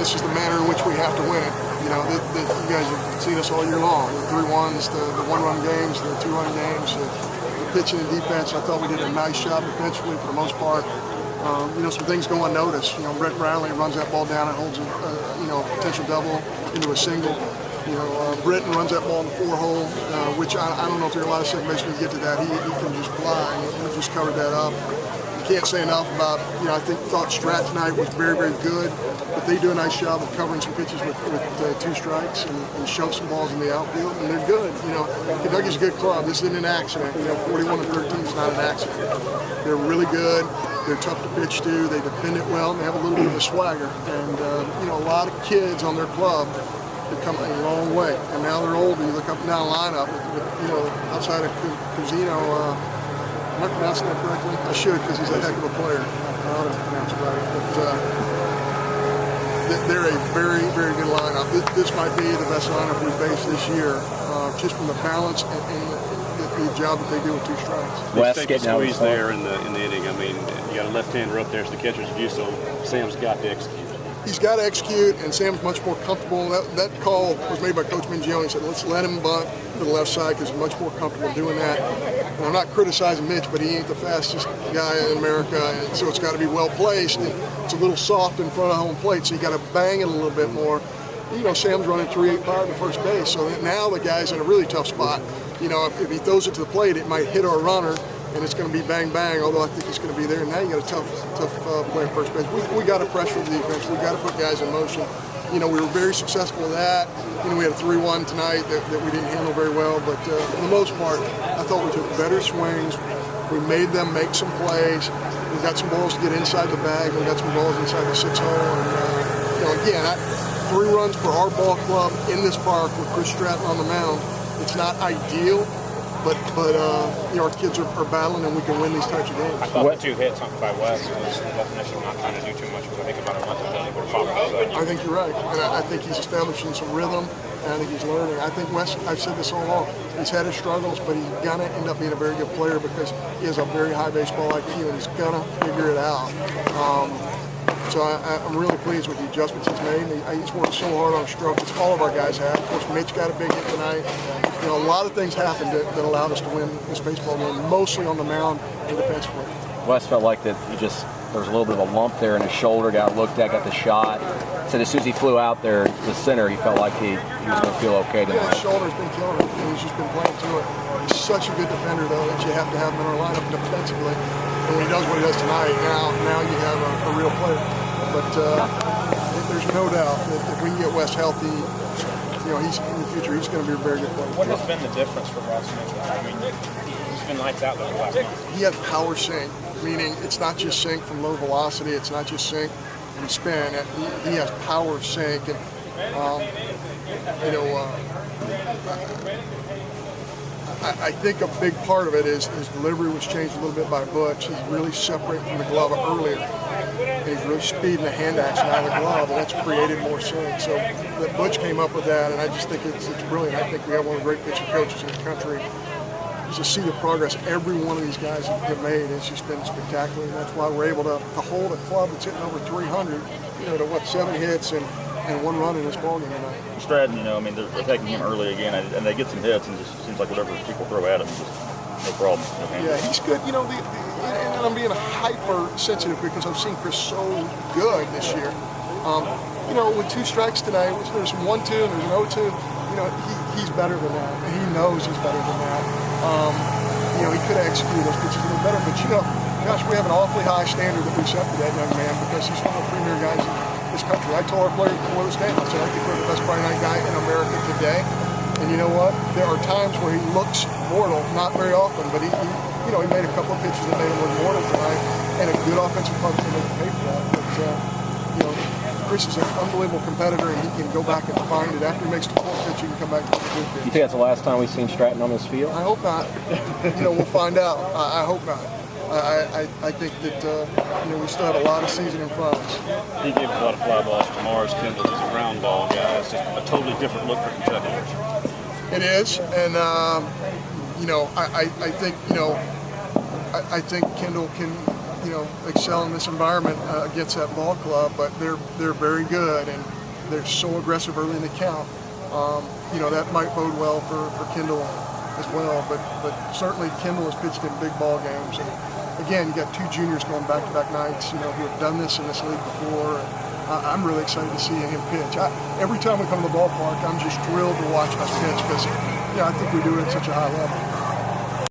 this is the manner in which we have to win it. You know, you guys have seen us all year long. The 3-1s, the one-run games, the two-run games, the pitching and defense. I thought we did a nice job defensively for the most part. You know, some things go unnoticed. You know, Brett Brownlee runs that ball down and holds a potential double into a single. You know, Britton runs that ball in the 4-hole, which I don't know if there are a lot of second basemen who get to that. He can just fly, and he just covered that up. Can't say enough about, you know, I thought Strat tonight was very, very good, but they do a nice job of covering some pitches with 2 strikes and shove some balls in the outfield, and they're good. You know, Kentucky's a good club. This isn't an accident. You know, 41-13 is not an accident. They're really good. They're tough to pitch to. They defend it well, and they have a little bit of a swagger. And, you know, a lot of kids on their club have come a long way, and now they're older. You look up and down the lineup with you know, outside of Cusino, am I pronouncing that correctly? I should, because he's a heck of a player. I ought to pronounce it right. But they're a very, very good lineup. This might be the best lineup we faced this year, just from the balance and the job that they do with 2 strikes. Wes getting out squeeze there in the inning. I mean, you got a left-hander up there, so the catcher's view, so Sam's got to execute. He's got to execute, and Sam's much more comfortable. That call was made by Coach Mingione. He said, let's let him bunt to the left side because he's much more comfortable doing that. And I'm not criticizing Mitch, but he ain't the fastest guy in America, and so it's got to be well placed. And it's a little soft in front of home plate, so you got to bang it a little bit more. You know, Sam's running 3.85 to first base, so now the guy's in a really tough spot. You know, if he throws it to the plate, it might hit our runner, and it's going to be bang bang. Although I think it's going to be there. And now you got a tough player at first base. We got to pressure the defense. We got to put guys in motion. You know, we were very successful with that. You know, we had a 3-1 tonight that we didn't handle very well. But for the most part, I thought we took better swings. We made them make some plays. We got some balls to get inside the bag. We got some balls inside the 6-hole. And you know, again, 3 runs for our ball club in this park with Chris Stratton on the mound. It's not ideal. But you know, our kids are battling, and we can win these types of games. I thought the 2 hits by Wes was the definition of not trying to do too much. I think about it once I think you're right, and I think he's establishing some rhythm, and I think he's learning. I think Wes, I've said this all along, he's had his struggles, but he's gonna end up being a very good player because he has a very high baseball IQ, and he's gonna figure it out. So I'm really pleased with the adjustments he's made. He's worked so hard on stroke, which all of our guys have. Of course, Mitch got a big hit tonight. You know, a lot of things happened that allowed us to win this baseball game, mostly on the mound and defensively. Wes felt like that there was a little bit of a lump there in his shoulder, got looked at, got the shot. Said as soon as he flew out there to center, he felt like he was going to feel okay tonight. Yeah, his shoulder's been killing him, and he's just been playing through it. He's such a good defender, though, that you have to have him in our lineup defensively. And when he does what he does tonight, now you have a real player. But there's no doubt that if we can get Wes healthy, you know, he's in the future, he's going to be a very good player. What has been the difference for Wes Mitchell? I mean, he's been lights out there the last month. He has power sink, meaning it's not just sink from low velocity, it's not just sink from spin. He has power sink, and you know, I think a big part of it is his delivery was changed a little bit by Butch. He's really separating from the glove earlier. And he's really speeding the hand action out of the glove, and that's created more swing. So that Butch came up with that, and I just think it's brilliant. I think we have one of the great pitching coaches in the country. Just to see the progress every one of these guys have made, it's just been spectacular, and that's why we're able to hold a club that's hitting over 300, you know, to what, 7 hits and 1 run in this ballgame tonight. Stratton, you know, I mean, they're taking him early again, and they get some hits, and it just seems like whatever people throw at him, just no problem. Yeah, he's good. You know, and I'm being hyper-sensitive because I've seen Chris so good this year. You know, with 2 strikes tonight, there's some 1-2 and there's an 0-2. You know, he's better than that, and he knows he's better than that. You know, he could have executed those pitches a little better, but you know, gosh, we have an awfully high standard that we set for that young man because he's one of the premier guys in this country. I told our players before this game, I said, I think we're the best Friday night guy in America today. And you know what? There are times where he looks mortal, not very often, but he you know, he made a couple of pitches that made him look mortal tonight, and a good offensive punch to make him pay for that. But you know, Chris is an unbelievable competitor, and he can go back and find it. After he makes the 4th pitch, he can come back to the 5th pitch. You think that's the last time we've seen Stratton on this field? I hope not. You know, we'll find out. I hope not. I think that you know, we still have a lot of season in front of us. He gave a lot of fly balls to Mars Kendall. He's a ground ball guy. It's just a totally different look for Kentucky. It is, and you know, I think, you know, I think Kendall can excel in this environment against that ball club, but they're very good and they're so aggressive early in the count. That might bode well for Kendall as well, but certainly Kendall has pitched in big ball games. And again, you got two juniors going back-to-back nights, who have done this in this league before. I'm really excited to see him pitch. Every time we come to the ballpark, I'm just thrilled to watch us pitch because, I think we do it at such a high level.